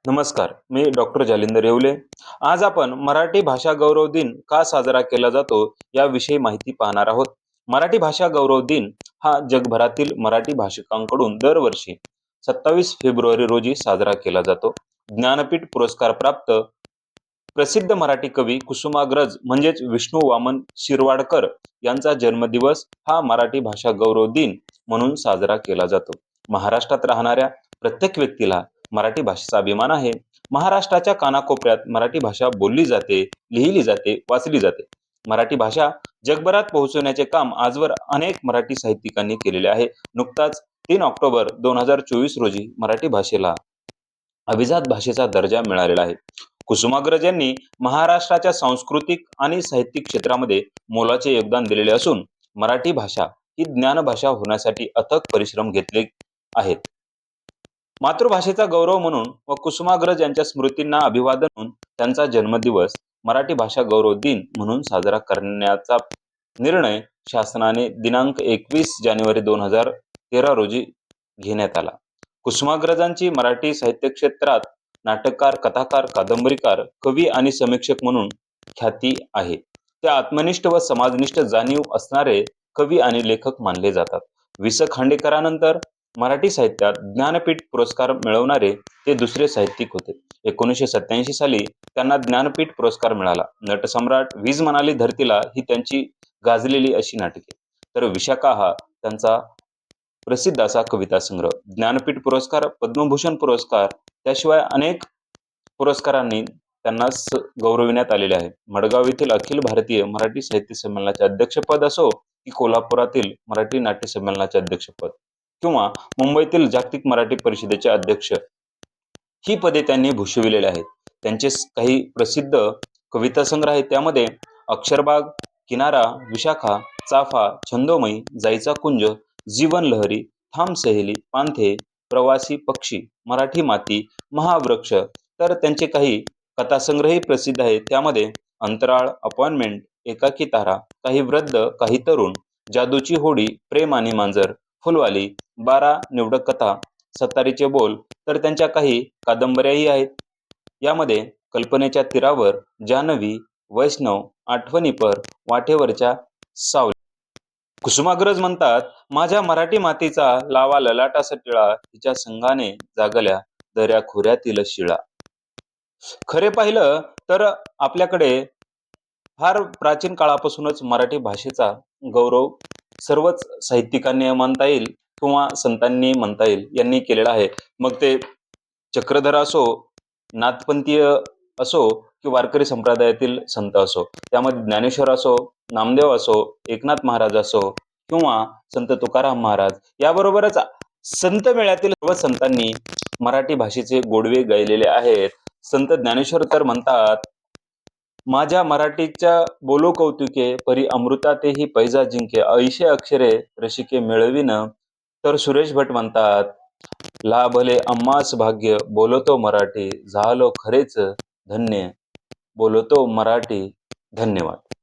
नमस्कार, मी डॉक्टर जालिंदर येवले. आज आपण मराठी भाषा गौरव दिन का साजरा केला जातो याविषयी माहिती पाहणार आहोत. मराठी भाषा गौरव दिन हा जगभरातील मराठी भाषिकांकडून दरवर्षी 27 फेब्रुवारी रोजी साजरा केला जातो. ज्ञानपीठ पुरस्कार प्राप्त प्रसिद्ध मराठी कवी कुसुमाग्रज म्हणजेच विष्णू वामन शिरवाडकर यांचा जन्मदिवस हा मराठी भाषा गौरव दिन म्हणून साजरा केला जातो. महाराष्ट्रात राहणाऱ्या प्रत्येक व्यक्तीला मराठी भाषेचा अभिमान आहे. महाराष्ट्राच्या कानाकोपऱ्यात मराठी भाषा बोलली जाते, लिहिली जाते, वाचली जाते. मराठी भाषा जगभरात पोहोचवण्याचे काम आजवर अनेक मराठी साहित्यिकांनी केलेले आहे. नुकताच 3 ऑक्टोबर 2024 रोजी मराठी भाषेला अभिजात भाषेचा दर्जा मिळालेला आहे. कुसुमाग्रज यांनी महाराष्ट्राच्या सांस्कृतिक आणि साहित्यिक क्षेत्रामध्ये मोलाचे योगदान दिलेले असून मराठी भाषा ही ज्ञानभाषा होण्यासाठी अथक परिश्रम घेतले आहेत. मातृभाषेचा गौरव म्हणून व कुसुमाग्रज यांच्या स्मृतींना अभिवादन म्हणून त्यांचा जन्मदिवस मराठी भाषा गौरव दिन म्हणून साजरा करण्याचा निर्णय शासनाने दिनांक 21 जानेवारी 2013 रोजी घेण्यात आला. कुसुमाग्रजांची मराठी साहित्य क्षेत्रात नाटककार, कथाकार, कादंबरीकार, कवी आणि समीक्षक म्हणून ख्याती आहे. ते आत्मनिष्ठ व समाजनिष्ठ जाणीव असणारे कवी आणि लेखक मानले जातात. वि स खांडेकरांनंतर मराठी साहित्यात ज्ञानपीठ पुरस्कार मिळवणारे ते दुसरे साहित्यिक होते. 1987 साली त्यांना ज्ञानपीठ पुरस्कार मिळाला. नटसम्राट, वीज म्हणाली धरतीला ही त्यांची गाजलेली अशी नाटके, तर विशाखा हा त्यांचा प्रसिद्ध असा कविता संग्रह. ज्ञानपीठ पुरस्कार, पद्मभूषण पुरस्कार, त्याशिवाय अनेक पुरस्कारांनी त्यांना गौरविण्यात आलेले आहे. मडगाव येथील अखिल भारतीय मराठी साहित्य संमेलनाचे अध्यक्षपद असो की कोल्हापुरातील मराठी नाट्य संमेलनाचे अध्यक्षपद किंवा मुंबईतील जागतिक मराठी परिषदेचे अध्यक्ष ही पदे त्यांनी भूषविलेली आहेत. त्यांचे काही प्रसिद्ध कविता संग्रह आहेत. त्यामध्ये अक्षरबाग, किनारा, विशाखा, चाफा, छंदोमयी, जायचा कुंज, जीवन लहरी, थांब सहेली, पांथे, प्रवासी पक्षी, मराठी माती, महावृक्ष, तर त्यांचे काही कथासंग्रहही प्रसिद्ध आहेत. त्यामध्ये अंतराळ, अपॉइंटमेंट, एकाकी तारा, काही वृद्ध, काही तरुण, जादूची होडी, प्रेम आणि मांजर, फुलवाली, 12 निवडक कथा, सत्तारीचे बोल, तर त्यांच्या काही कादंबऱ्याही आहेत. यामध्ये कल्पनेच्या तीरावर, जान्हवी, वैष्णव, आठवणीपर, वाटेवरच्या सावली. कुसुमाग्रज म्हणतात, माझ्या मराठी मातीचा लावा ललाटास टिळा, तिच्या संघाने जागल्या दऱ्या खोऱ्यातील शिळा. खरे पाहिलं तर आपल्याकडे फार प्राचीन काळापासूनच मराठी भाषेचा गौरव सर्वच साहित्यिकांनी म्हणता येईल किंवा संतांनी म्हणता येईल यांनी केलेला आहे. मग ते चक्रधर असो, नाथपंथीय असो की वारकरी संप्रदायातील संत असो, त्यामध्ये ज्ञानेश्वर असो, नामदेव असो, एकनाथ महाराज असो किंवा संत तुकाराम महाराज, याबरोबरच संत मेळ्यातील सर्व संतांनी मराठी भाषेचे गोडवे गायलेले आहेत. संत ज्ञानेश्वर तर म्हणतात, माझ्या मराठीच्या बोलो कौतुके, परी अमृतातेही पैजा जिंके, ऐशे अक्षरे रसिके मिळविन. तर सुरेश भट म्हणतात, लाभले आम्हास भाग्य, बोलतो मराठी, झालो खरेच धन्य, बोलतो मराठी. धन्यवाद.